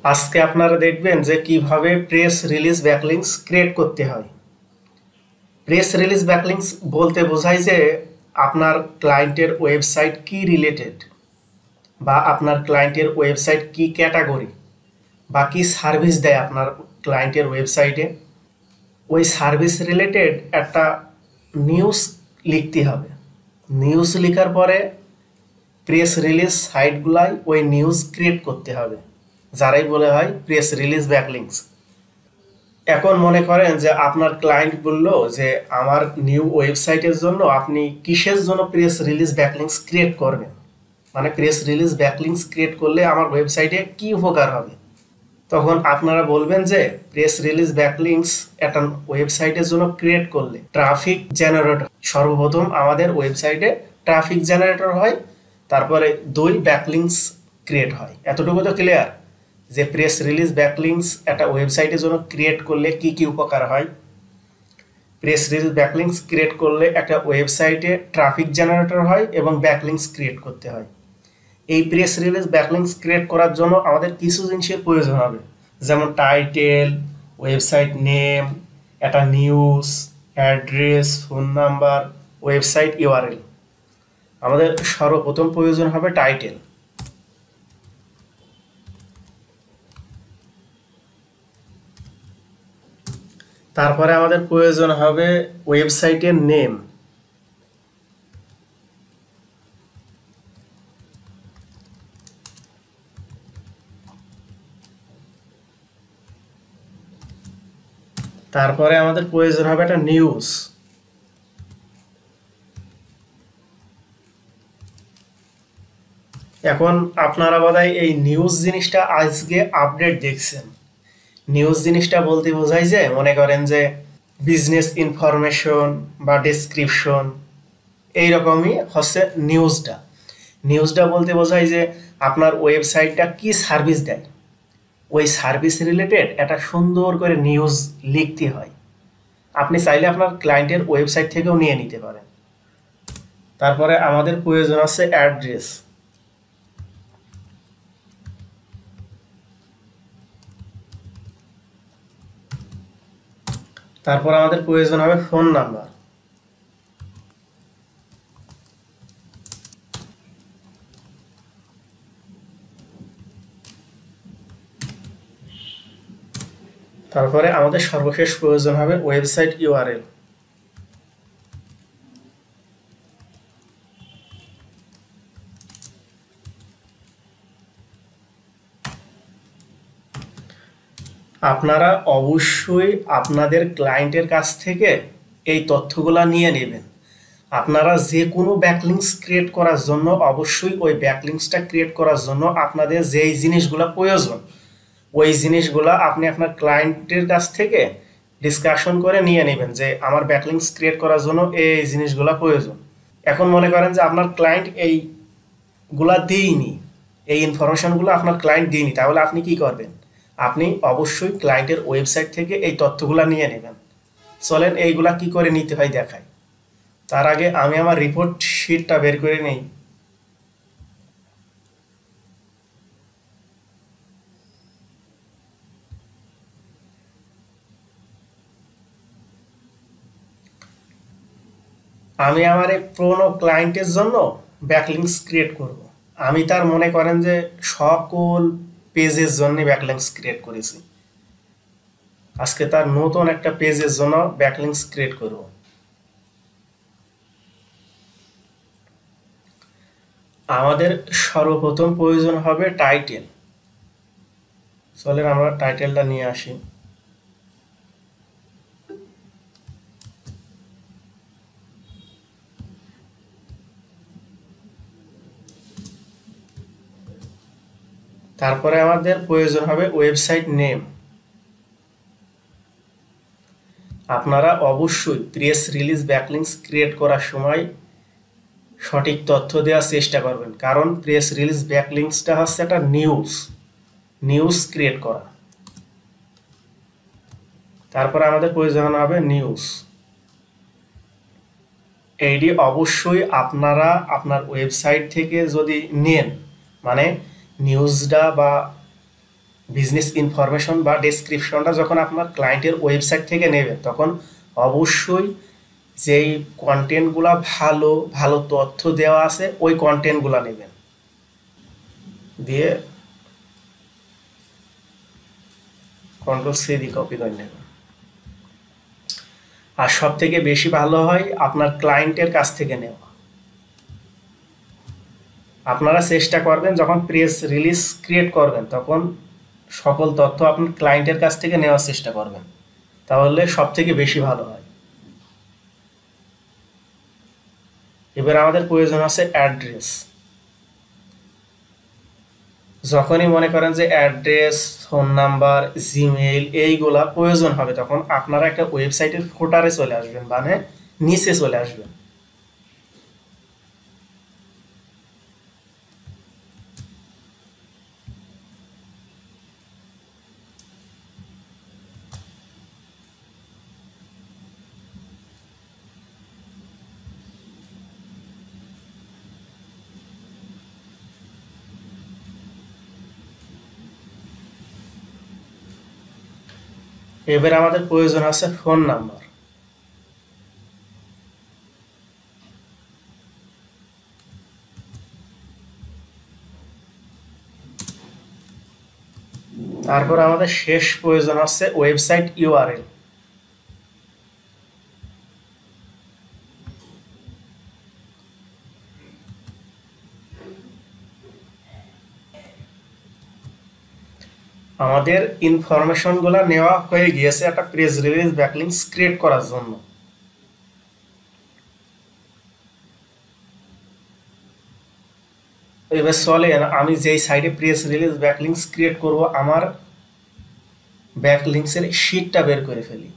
আজকে আপনারা দেখবেন যে কিভাবে প্রেস রিলিজ ব্যাকলিংস ক্রিয়েট করতে হয়। প্রেস রিলিজ ব্যাকলিংস বলতে বোঝায় যে আপনার ক্লায়েন্টের ওয়েবসাইট কি রিলেটেড, বা আপনার ক্লায়েন্টের ওয়েবসাইট কি ক্যাটাগরি বা কি সার্ভিস দেয় আপনার ক্লায়েন্টের ওয়েবসাইটে, ওই সার্ভিস রিলেটেড একটা নিউজ লিখতে হবে। নিউজ লেখার পরে প্রেস রিলিজ সাইটগুলাই ওই নিউজ ক্রিয়েট করতে হবে, যারাই বলে হয় প্রেস রিলিজ ব্যাকলিংস। এখন মনে করেন যে আপনার ক্লায়েন্ট বললো যে আমার নিউ ওয়েবসাইটের জন্য আপনি কিসের জন্য প্রেস রিলিজ ব্যাকলিংস ক্রিয়েট করবেন, মানে প্রেস রিলিজ ব্যাকলিংস ক্রিয়েট করলে আমার ওয়েবসাইটে কি উপকার হবে। তখন আপনারা বলবেন যে প্রেস রিলিজ ব্যাকলিংস একটা ওয়েবসাইটের জন্য ক্রিয়েট করলে ট্রাফিক জেনারেটর, সর্বপ্রথম আমাদের ওয়েবসাইটে ট্রাফিক জেনারেটর হয়, তারপরে 2 ব্যাকলিংস ক্রিয়েট হয়। এতটুকু তো ক্লিয়ার যে প্রেস রিলিজ ব্যাকলিংস একটা ওয়েবসাইটের জন্য ক্রিয়েট করলে কি কি উপকার হয়। প্রেস রিলিজ ব্যাকলিংস ক্রিয়েট করলে একটা ওয়েবসাইটে ট্রাফিক জেনারেটর হয় এবং ব্যাকলিংস ক্রিয়েট করতে হয়। এই প্রেস রিলিজ ব্যাকলিংস ক্রিয়েট করার জন্য আমাদের কিছু জিনিসের প্রয়োজন হবে, যেমন টাইটেল, ওয়েবসাইট নেম, একটা news, address, phone number, website URL. আমাদের সর্বপ্রথম প্রয়োজন হবে টাইটেল। তারপরে আমাদের প্রয়োজন হবে ওয়েবসাইটের নেম। তারপরে আমাদের প্রয়োজন হবে একটা নিউজ। এখন আপনারা বোধহয় এই নিউজ জিনিসটা আজকে আপডেট দেখছেন। নিউজ জিনিসটা বলতে বোঝায় যে মনে করেন যে বিজনেস ইনফরমেশন বা ডেসক্রিপশন, এইরকমই হচ্ছে নিউজটা। নিউজটা বলতে বোঝায় যে আপনার ওয়েবসাইটটা কি সার্ভিস দেয়, ওই সার্ভিস রিলেটেড একটা সুন্দর করে নিউজ লিখতে হয়। আপনি চাইলে আপনার ক্লায়েন্টের ওয়েবসাইট থেকেও নিয়ে নিতে পারেন। তারপরে আমাদের প্রয়োজন আছে অ্যাড্রেস। তারপর আমাদের প্রয়োজন হবে ফোন নাম্বার। তারপরে আমাদের সর্বশেষ প্রয়োজন হবে ওয়েবসাইট ইউআরএল। আপনারা অবশ্যই আপনাদের ক্লায়েন্টের কাছ থেকে এই তথ্যগুলা নিয়ে নেবেন। আপনারা যে কোনো ব্যাকলিংস ক্রিয়েট করার জন্য অবশ্যই ওই ব্যাকলিংসটা ক্রিয়েট করার জন্য আপনাদের যেই জিনিসগুলো প্রয়োজন, ওই জিনিসগুলো আপনি আপনার ক্লায়েন্টের কাছ থেকে ডিসকাশন করে নিয়ে নেবেন যে আমার ব্যাকলিংস ক্রিয়েট করার জন্য এই জিনিসগুলো প্রয়োজন। এখন মনে করেন যে আপনার ক্লায়েন্ট এইগুলা দিইনি, এই ইনফরমেশনগুলো আপনার ক্লায়েন্ট দিইনি, তাহলে আপনি কি করবেন? আপনি অবশ্যই ক্লায়েন্টের ওয়েবসাইট থেকে এই তথ্যগুলো নিয়ে নেবেন। চলেন এইগুলা কি করে নিতে হয় দেখাই। তার আগে আমি আমার রিপোর্ট শিটটা বের করে নেই। আমি আমার এই পুরোনো ক্লায়েন্টের জন্য ব্যাকলিংস ক্রিয়েট করব। আমি তার মনে করেন যে সকল পেজের জন্য ব্যাকলিংস ক্রিয়েট করেছি। আজকে তার নতুন একটা পেজের জন্য ব্যাকলিংস ক্রিয়েট করব। আমাদের সর্বপ্রথম প্রয়োজন হবে টাইটেল। চলেন আমরা টাইটেলটা নিয়ে আসি। তারপরে আমাদের প্রয়োজন হবে ওয়েবসাইট নেম। আপনারা অবশ্যই প্রেস রিলিজ ব্যাকলিংস ক্রিয়েট করার সময় সঠিক তথ্য দেওয়ার চেষ্টা করবেন, কারণ প্রেস রিলিজ ব্যাকলিংসটা হচ্ছে একটা নিউজ ক্রিয়েট করা। তারপরে আমাদের প্রয়োজন হবে নিউজ। এইটি অবশ্যই আপনারা আপনার ওয়েবসাইট থেকে যদি নেন, মানে নিউজটা বা বিজনেস ইনফরমেশন বা ডেসক্রিপশনটা যখন আপনার ক্লায়েন্টের ওয়েবসাইট থেকে নেবেন তখন অবশ্যই যেই কন্টেন্টগুলো ভালো ভালো তথ্য দেওয়া আছে ওই কন্টেন্টগুলো নেবেন, দিয়ে Ctrl+C দিয়ে কপি করে নেবেন। আর সব থেকে বেশি ভালো হয় আপনার ক্লায়েন্টের কাছ থেকে নেওয়া। আপনারা চেষ্টা করবেন যখন প্রেস রিলিজ ক্রিয়েট করবেন তখন সকল তথ্য আপনার ক্লায়েন্টের কাছ থেকে নেওয়ার চেষ্টা করবেন, তাহলে সব থেকে বেশি ভালো হয়। এবার আমাদের প্রয়োজন আছে অ্যাড্রেস। যখনই মনে করেন যে অ্যাড্রেস, ফোন নাম্বার, জিমেইল এইগুলা প্রয়োজন হবে তখন আপনারা একটা ওয়েবসাইটের ফুটারে চলে আসবেন, মানে নিচে চলে আসবেন। এবার আমাদের প্রয়োজন আছে ফোন নাম্বার। তারপর আমাদের শেষ প্রয়োজন আছে ওয়েবসাইট ইউআরএল। আমাদের ইনফরমেশনগুলো নেওয়া হয়ে গিয়েছে একটা প্রেস রিলিজ ব্যাকলিংকস ক্রিয়েট করার জন্য। এবার চলেন আমি যেই সাইডে প্রেস রিলিজ ব্যাকলিংকস ক্রিয়েট করব আমার ব্যাকলিংকসের শীটটা বের করে ফেলি।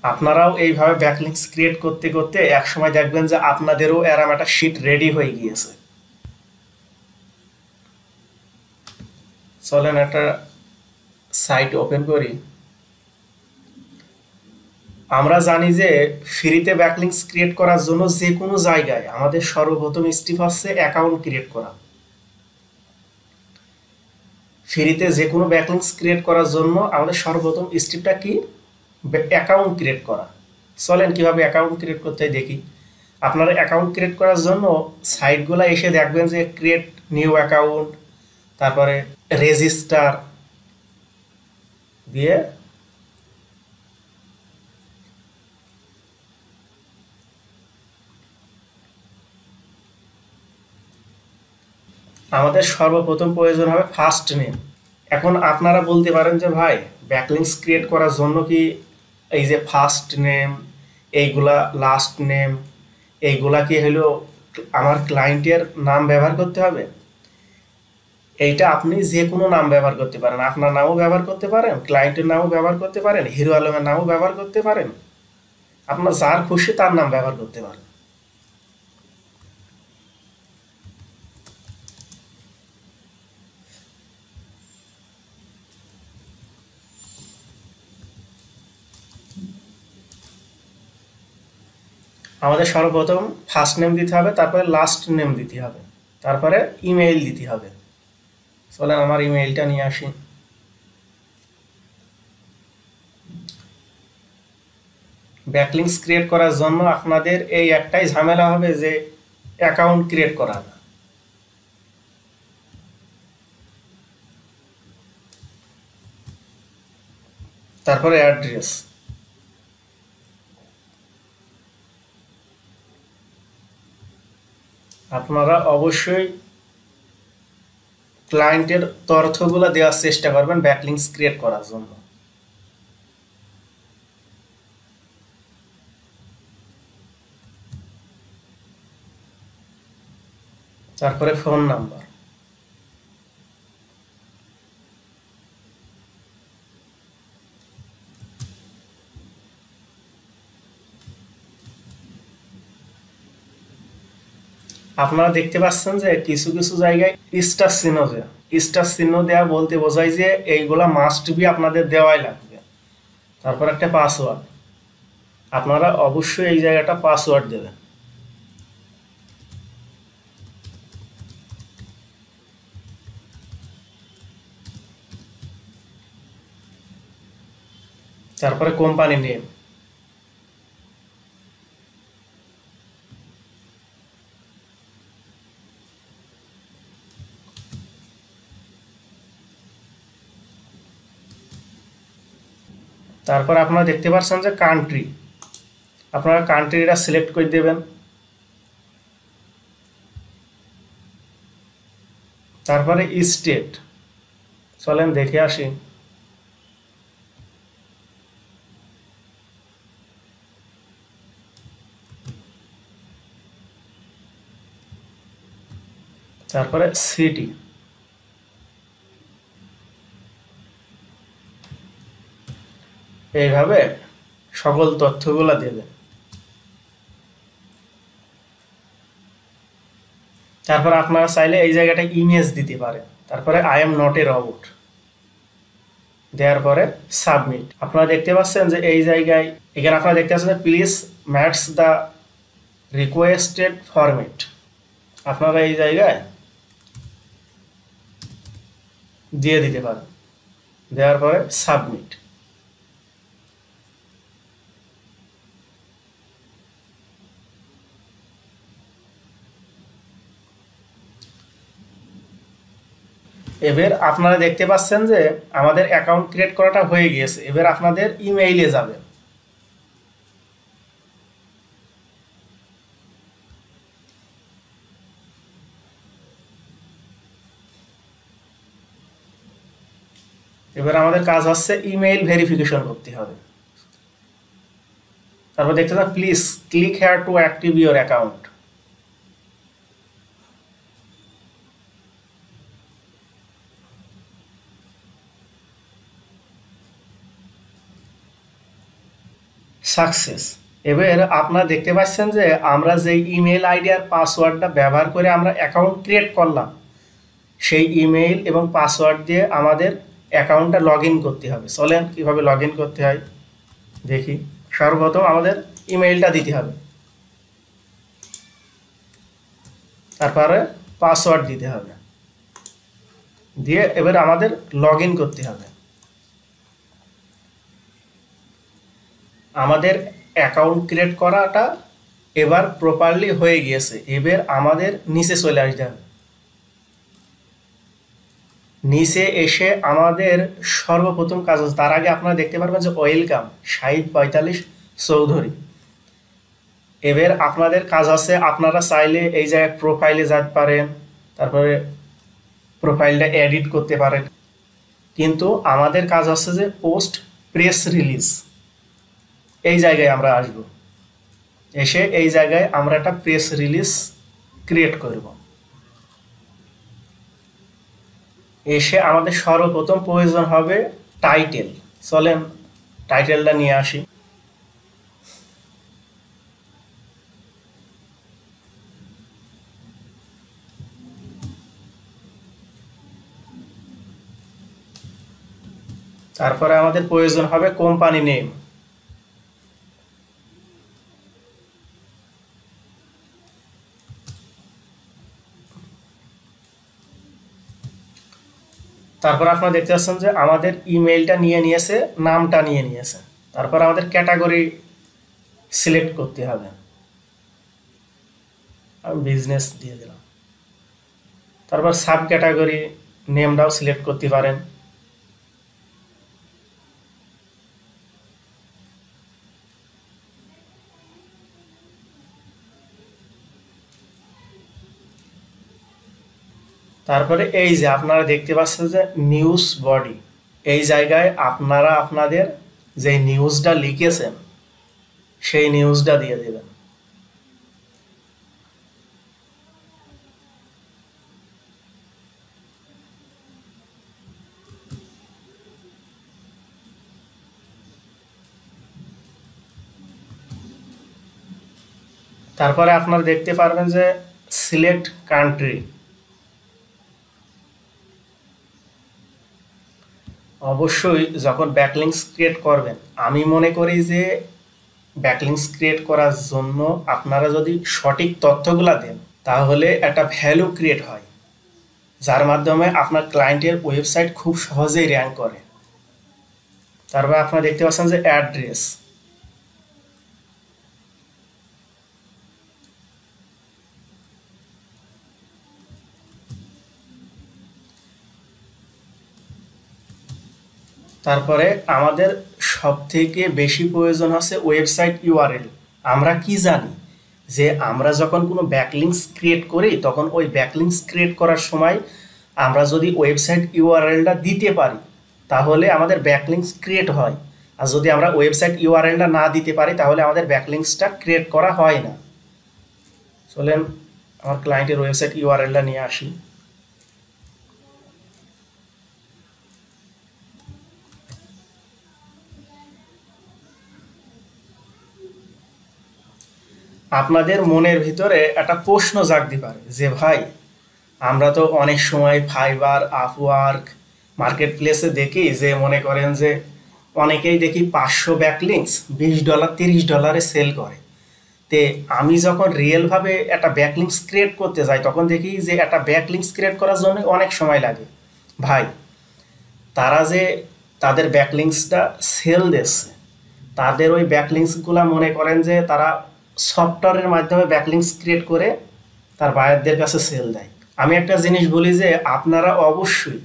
আপনারাও এইভাবে ব্যাকলিংকস ক্রিয়েট করতে করতে একসময় দেখবেন যে আপনাদেরও এরকম একটা শীট রেডি হয়ে গিয়েছে। চলেন একটা সাইট ওপেন করি। আমরা জানি যে ফ্রিতে ব্যাকলিংকস ক্রিয়েট করার জন্য যে কোনো জায়গায় আমাদের সর্বপ্রথম স্টেপ হচ্ছে অ্যাকাউন্ট ক্রিয়েট করা। ফ্রিতে যে কোনো ব্যাকলিংকস ক্রিয়েট করার জন্য আমাদের সর্বপ্রথম স্টেপটা কি? অ্যাকাউন্ট ক্রিয়েট করা। চলেন কিভাবে অ্যাকাউন্ট ক্রিয়েট করতে হয় দেখি। আপনারা অ্যাকাউন্ট ক্রিয়েট করার জন্য সাইটগুলো এসে দেখবেন যে ক্রিয়েট নিউ অ্যাকাউন্ট, তারপরে রেজিস্টার দিয়ে আমাদের সর্বপ্রথম প্রয়োজন হবে ফার্স্ট নেম। এখন আপনারা বলতে পারেন যে ভাই ব্যাকলিংকস ক্রিয়েট করার জন্য কি এই যে ফার্স্ট নেম এইগুলা, লাস্ট নেম এইগুলা কি হলো আমার ক্লায়েন্টের নাম ব্যবহার করতে হবে? এইটা আপনি যে কোনো নাম ব্যবহার করতে পারেন। আপনার নামও ব্যবহার করতে পারেন, ক্লায়েন্টের নামও ব্যবহার করতে পারেন, হিরো আলমের নামও ব্যবহার করতে পারেন, আপনার যার খুশি তার নাম ব্যবহার করতে পারেন। আমাদের সর্বপ্রথম ফার্স্ট নেম দিতে হবে, তারপরে লাস্ট নেম দিতে হবে, তারপরে ইমেইল দিতে হবে। চলেন আমার ইমেইলটা নিয়ে আসি। ব্যাকলিংকস ক্রিয়েট করার জন্য আপনাদের এই একটাই ঝামেলা হবে যে অ্যাকাউন্ট ক্রিয়েট করা। তারপরে অ্যাড্রেস। আপনারা অবশ্যই ক্লায়েন্টের তথ্যগুলো দেওয়ার চেষ্টা করবেন ব্যাকলিংকস ক্রিয়েট করার জন্য। তারপরে ফোন নাম্বার। আপনারা দেখতে পাচ্ছেন যে কিছু কিছু জায়গায় স্টার চিহ্ন দেওয়া। স্টার চিহ্ন দেওয়া বলতে বোঝায় যে এইগুলা মাস্ট বি আপনাদের দেওয়াই লাগবে। তারপর একটা পাসওয়ার্ড, আপনারা অবশ্যই এই জায়গাটা পাসওয়ার্ড দেবেন। তারপরে কোম্পানি নেম, তারপর আপনারা দেখতে পাচ্ছেন যে কান্ট্রি, আপনারা কান্ট্রিটা সিলেক্ট করে দেবেন। তারপরে স্টেট, চলেন দেখে আসি। তারপরে সিটি, এইভাবে সকল তথ্যগুলো দেবে। তারপর আপনারা চাইলে এই জায়গাটা ইমেজ দিতে পারেন। তারপরে I am not a robot দেওয়ার পরে সাবমিট। আপনারা দেখতে পাচ্ছেন যে এই জায়গায় এখানে আপনারা দেখতে পাচ্ছেন please match the requested format. আপনারা এই জায়গায় দিয়ে দিতে পারেন, দেওয়ার পরে সাবমিট। এবার আপনারা দেখতে পাচ্ছেন যে আমাদের অ্যাকাউন্ট ক্রিয়েট করাটা হয়ে গিয়েছে। এবার আপনাদের ইমেইলে যাবে। এবার আমাদের কাজ হচ্ছে ইমেইল ভেরিফিকেশন করতে হবে। তারপর দেখতে পাচ্ছেন please click here to active your account. Success. এবার আপনারা দেখতে পাচ্ছেন যে আমরা যে ইমেল আইডি আর পাসওয়ার্ডটা ব্যবহার করে আমরা অ্যাকাউন্ট ক্রিয়েট করলাম, সেই ইমেইল এবং পাসওয়ার্ড দিয়ে আমাদের অ্যাকাউন্টটা লগ ইন করতে হবে। চলেন কীভাবে লগ ইন করতে হয় দেখি। সর্বপ্রথম আমাদের ইমেইলটা দিতে হবে, তারপরে পাসওয়ার্ড দিতে হবে, দিয়ে এবার আমাদের লগ ইন করতে হবে। আমাদের অ্যাকাউন্ট ক্রিয়েট করাটা এবার প্রপারলি হয়ে গিয়েছে। এবার আমাদের নিচে চলে আসতে হবে। নিচে এসে আমাদের সর্বপ্রথম কাজ হচ্ছে, তার আগে আপনারা দেখতে পারবেন যে ওয়েলকাম শাহিদ 45 চৌধুরী। এবার আপনাদের কাজ আছে, আপনারা চাইলে এই জায়গায় প্রোফাইলে যেতে পারেন, তারপরে প্রোফাইলটা এডিট করতে পারেন। কিন্তু আমাদের কাজ হচ্ছে যে পোস্ট প্রেস রিলিজ, এই জায়গায় আমরা আসব। এসে এই জায়গায় আমরা একটা প্রেস রিলিজ ক্রিয়েট করব। এসে আমাদের সর্বপ্রথম প্রয়োজন হবে টাইটেল। চলেন টাইটেলটা নিয়ে আসি। তারপরে আমাদের প্রয়োজন হবে কোম্পানি নেম। তারপর আপনারা দেখতে পাচ্ছেন যে আমাদের ইমেইলটা নিয়ে নিয়েছে, নামটা নিয়ে নিয়েছে। তারপর আমাদের ক্যাটাগরি সিলেক্ট করতে হবে। আমি বিজনেস দিয়ে দিলাম। তারপর সাব ক্যাটাগরি নেমটাও সিলেক্ট করতে পারেন। তারপরে এই যে আপনারা দেখতে পাচ্ছেন যে নিউজ বডি, এই জায়গায় আপনারা আপনাদের যে নিউজটা লিখেছেন সেই নিউজটা দিয়ে দেবেন। তারপরে আপনারা দেখতে পারবেন যে সিলেক্ট কান্ট্রি। অবশ্যই যখন ব্যাকলিংকস ক্রিয়েট করবেন, আমি মনে করি যে ব্যাকলিংকস ক্রিয়েট করার জন্য আপনারা যদি সঠিক তথ্যগুলো দেন তাহলে একটা ভ্যালু ক্রিয়েট হয়, যার মাধ্যমে আপনার ক্লায়েন্টের ওয়েবসাইট খুব সহজেই র্যাঙ্ক করে। তারপরে আপনারা দেখতে পাচ্ছেন যে অ্যাড্রেস, তারপরে আমাদের সবথেকে বেশি প্রয়োজন হচ্ছে ওয়েবসাইট ইউআরএল। আমরা কি জানি যে আমরা যখন কোনো ব্যাকলিংকস ক্রিয়েট করি তখন ওই ব্যাকলিংকস ক্রিয়েট করার সময় আমরা যদি ওয়েবসাইট ইউআরএলটা দিতে পারি তাহলে আমাদের ব্যাকলিংকস ক্রিয়েট হয়, আর যদি আমরা ওয়েবসাইট ইউআরএলটা না দিতে পারি তাহলে আমাদের ব্যাকলিংকসটা ক্রিয়েট করা হয় না। চলেন আমার ক্লায়েন্টের ওয়েবসাইট ইউআরএলটা নিয়ে আসি। আপনাদের মনের ভিতরে একটা প্রশ্ন জাগতে পারে যে ভাই, আমরা তো অনেক সময় ফাইবার, আপওয়ার্ক, মার্কেট প্লেসে দেখি যে মনে করেন যে অনেকেই দেখি 500 ব্যাকলিংকস $20 $30 সেল করে। তে আমি যখন রিয়েলভাবে একটা ব্যাকলিংকস ক্রিয়েট করতে যাই তখন দেখি যে একটা ব্যাকলিংকস ক্রিয়েট করার জন্য অনেক সময় লাগে। ভাই, তারা যে তাদের ব্যাকলিংকসটা সেল দিচ্ছে, তাদের ওই ব্যাকলিংকসগুলো মনে করেন যে তারা সফটওয়্যারের মাধ্যমে ব্যাকলিংকস ক্রিয়েট করে তার বায়ারদের কাছে সেল দেয়। আমি একটা জিনিস বলি যে আপনারা অবশ্যই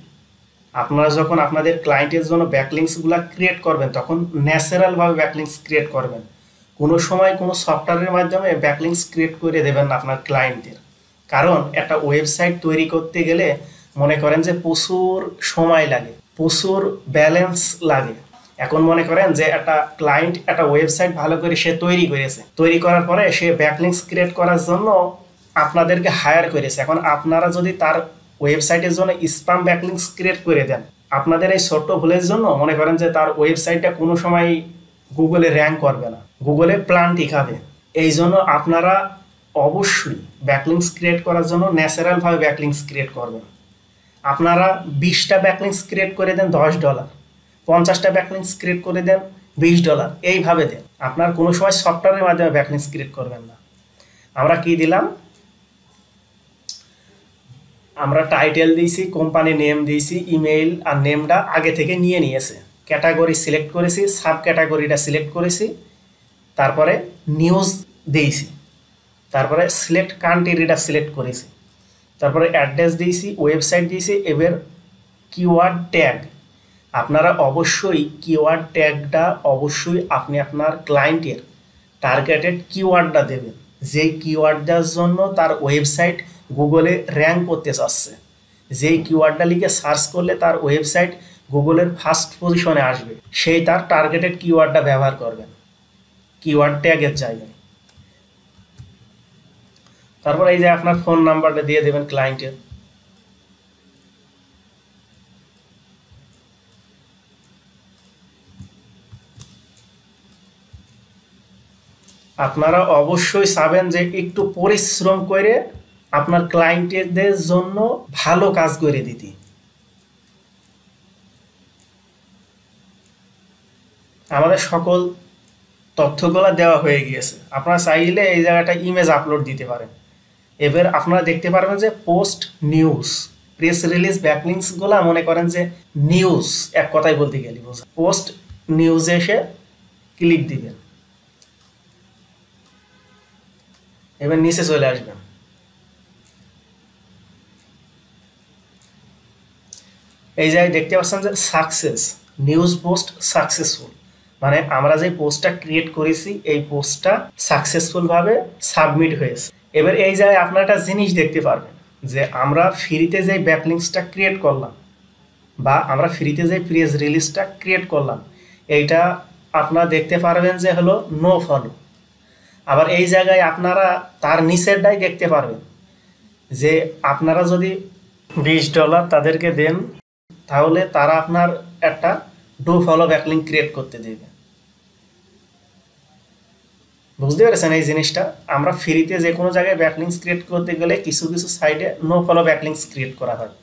আপনারা যখন আপনাদের ক্লায়েন্টের জন্য ব্যাকলিংকসগুলো ক্রিয়েট করবেন তখন ন্যাচারালভাবে ব্যাকলিংকস ক্রিয়েট করবেন। কোনো সময় কোনো সফটওয়্যারের মাধ্যমে ব্যাকলিংকস ক্রিয়েট করে দেবেন না আপনার ক্লায়েন্টদের, কারণ একটা ওয়েবসাইট তৈরি করতে গেলে মনে করেন যে প্রচুর সময় লাগে, প্রচুর ব্যালেন্স লাগে। এখন মনে করেন যে একটা ক্লায়েন্ট একটা ওয়েবসাইট ভালো করে সে তৈরি করেছে, তৈরি করার পরে সে ব্যাকলিংকস ক্রিয়েট করার জন্য আপনাদেরকে হায়ার করেছে। এখন আপনারা যদি তার ওয়েবসাইটের জন্য স্প্যাম ব্যাকলিংকস ক্রিয়েট করে দেন, আপনাদের এই ছোট্ট ভুলের জন্য মনে করেন যে তার ওয়েবসাইটটা কোনো সময় গুগলে র্যাঙ্ক করবে না, গুগলে প্লান্টি খাবে। এই জন্য আপনারা অবশ্যই ব্যাকলিংকস ক্রিয়েট করার জন্য ন্যাচারালভাবে ব্যাকলিংকস ক্রিয়েট করবেন। আপনারা 20টা ব্যাকলিংকস ক্রিয়েট করে দেন $10, 50টা ব্যাকলিংকস ক্রিয়েট করে দেন $20, এইভাবে দেন। আপনার কোনো সময় সফটওয়্যারের মাধ্যমে ব্যাকলিংকস ক্রিয়েট করবেন না। আমরা কি দিলাম, আমরা টাইটেল দিয়েছি, কোম্পানি নেম দিয়েছি, ইমেইল আর নেমটা আগে থেকে নিয়ে নিয়েছে, ক্যাটাগরি সিলেক্ট করেছি, সাব ক্যাটাগরিটা সিলেক্ট করেছি, তারপরে নিউজ দিয়েছি, তারপরে সিলেক্ট কান্ট্রিটা সিলেক্ট করেছি, তারপরে অ্যাড্রেস দিয়েছি, ওয়েবসাইট দিয়েছি। এবার কিওয়ার্ড ট্যাগ, আপনারা অবশ্যই কিওয়ার্ড ট্যাগটা অবশ্যই আপনি আপনার ক্লায়েন্টের টার্গেটেড কিওয়ার্ডটা দেবেন, যেই কিওয়ার্ডটার জন্য তার ওয়েবসাইট গুগলে র্যাঙ্ক করতে চাচ্ছে। যেই কিওয়ার্ডটা লিখে সার্চ করলে তার ওয়েবসাইট গুগলের ফার্স্ট পজিশনে আসবে, সেই তার টার্গেটেড কিওয়ার্ডটা ব্যবহার করবেন কিওয়ার্ড ট্যাগের জায়গায়। তারপর এই যে আপনার ফোন নাম্বারটা দিয়ে দেবেন ক্লায়েন্টের। আপনারা অবশ্যই চাবেন যে একটু পরিশ্রম করে আপনার ক্লায়েন্টদের জন্য ভালো কাজ করে দিতে। আমাদের সকল তথ্যগুলো দেওয়া হয়ে গিয়েছে, আপনারা চাইলে এই জায়গাটা ইমেজ আপলোড দিতে পারেন। এবার আপনারা দেখতে পারবেন যে পোস্ট নিউজ, প্রেস রিলিজ ব্যাকলিংকসগুলো মনে করেন যে নিউজ, এক কথায় বলতে গেলে বোঝা, পোস্ট নিউজে এসে ক্লিক দিবেন, এবার নিচে চলে আসবেন। এই জায়গায় দেখতে পাচ্ছেন যে সাকসেস, নিউজ পোস্ট সাকসেসফুল, মানে আমরা যে পোস্টটা ক্রিয়েট করেছি এই পোস্টটা সাকসেসফুলভাবে সাবমিট হয়েছে। এবার এই জায়গায় আপনারা একটা জিনিস দেখতে পারবেন যে আমরা ফ্রিতে যে ব্যাকলিংকসটা ক্রিয়েট করলাম বা আমরা ফ্রিতে যে প্রেস রিলিজটা ক্রিয়েট করলাম, এইটা আপনারা দেখতে পারবেন যে হলো নো ফলো। আবার এই জায়গায় আপনারা তার নিচেরটাই দেখতে পারবেন যে আপনারা যদি $20 তাদেরকে দেন তাহলে তারা আপনার একটা ডু ফলো ব্যাকলিংক ক্রিয়েট করতে দেবে। বুঝতে পেরেছেন এই জিনিসটা? আমরা ফ্রিতে যে কোনো জায়গায় ব্যাকলিংকস ক্রিয়েট করতে গেলে কিছু কিছু সাইডে নো ফলো ব্যাকলিংকস ক্রিয়েট করা হয়।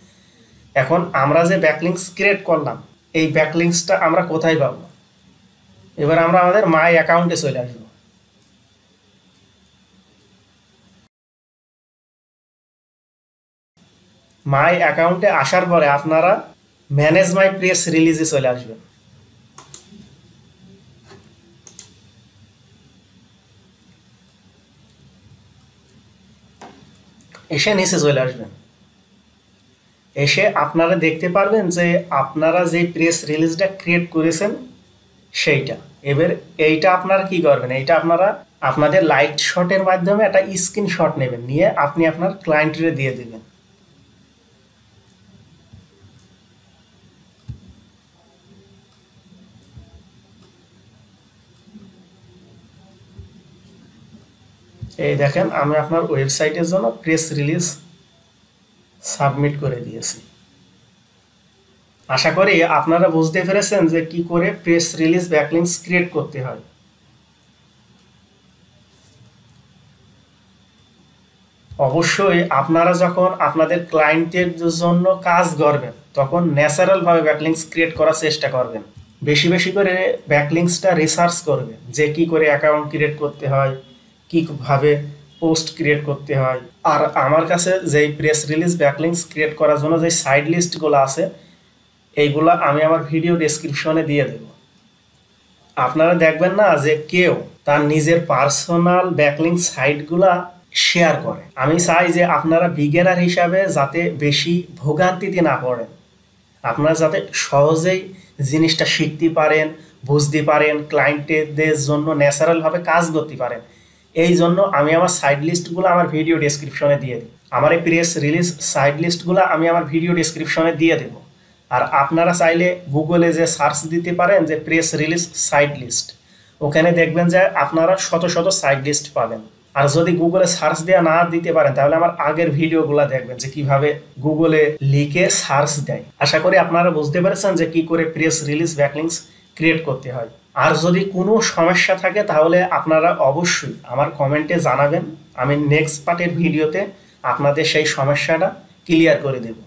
এখন আমরা যে ব্যাকলিংকস ক্রিয়েট করলাম এই ব্যাকলিংকসটা আমরা কোথায় পাবো? এবার আমরা আমাদের মাই অ্যাকাউন্টে চলে আসবো। মাই অ্যাকাউন্টে আসার পরে আপনারা ম্যানেজ মাই প্রেস রিলিজে চলে আসবেন। এসে নিচে চলে আসবেন। এসে আপনারা দেখতে পারবেন যে আপনারা যে প্রেস রিলিজটা ক্রিয়েট করেছেন সেইটা। এবার এইটা আপনারা কি করবেন, এইটা আপনারা আপনাদের লাইট শটের মাধ্যমে একটা স্ক্রিনশট নেবেন, নিয়ে আপনি আপনার ক্লায়েন্টরে দিয়ে দেবেন। এই দেখেন আমি আপনার ওয়েবসাইটের জন্য প্রেস রিলিজ সাবমিট করে দিয়েছি। আশা করি আপনারা বুঝতে পেরেছেন যে কি করে প্রেস রিলিজ ব্যাকলিংকস ক্রিয়েট করতে হয়। অবশ্যই আপনারা যখন আপনাদের ক্লায়েন্টের জন্য কাজ করবেন তখন ন্যাচারালভাবে ব্যাকলিংকস ক্রিয়েট করার চেষ্টা করবেন। বেশি বেশি করে ব্যাকলিংকসটা রিসার্চ করবেন যে কি করে অ্যাকাউন্ট ক্রিয়েট করতে হয়, কীভাবে পোস্ট ক্রিয়েট করতে হয়। আর আমার কাছে যেই প্রেস রিলিজ ব্যাকলিংকস ক্রিয়েট করার জন্য যে সাইড লিস্টগুলো আছে এইগুলো আমি আমার ভিডিও ডেসক্রিপশনে দিয়ে দেব। আপনারা দেখবেন না যে কেউ তার নিজের পার্সোনাল ব্যাকলিংক সাইটগুলা শেয়ার করে। আমি চাই যে আপনারা বিগিনার হিসাবে যাতে বেশি ভোগান্তিতে না পড়েন, আপনারা যাতে সহজেই জিনিসটা শিখতে পারেন, বুঝতে পারেন, ক্লায়েন্টদের জন্য ন্যাচারালভাবে কাজ করতে পারেন। এই জন্য আমি আমার সাইড লিস্টগুলো আমার ভিডিও ডেসক্রিপশনে দিয়ে দিই। আমার এই প্রেস রিলিজ সাইড লিস্টগুলো আমি আমার ভিডিও ডেসক্রিপশনে দিয়ে দেবো। আর আপনারা চাইলে গুগলে যে সার্চ দিতে পারেন যে প্রেস রিলিজ সাইড লিস্ট, ওখানে দেখবেন যে আপনারা শত শত সাইড লিস্ট পাবেন। আর যদি গুগলে সার্চ দেওয়া না দিতে পারেন তাহলে আমার আগের ভিডিওগুলো দেখবেন যে কিভাবে গুগলে লিখে সার্চ দেয়। আশা করি আপনারা বুঝতে পেরেছেন যে কি করে প্রেস রিলিজ ব্যাকলিংকস ক্রিয়েট করতে হয়। আর যদি কোনো সমস্যা থাকে তাহলে আপনারা অবশ্যই আমার কমেন্টে জানাবেন, আমি নেক্সট পার্টের ভিডিওতে আপনাদের সেই সমস্যাটা ক্লিয়ার করে দেব।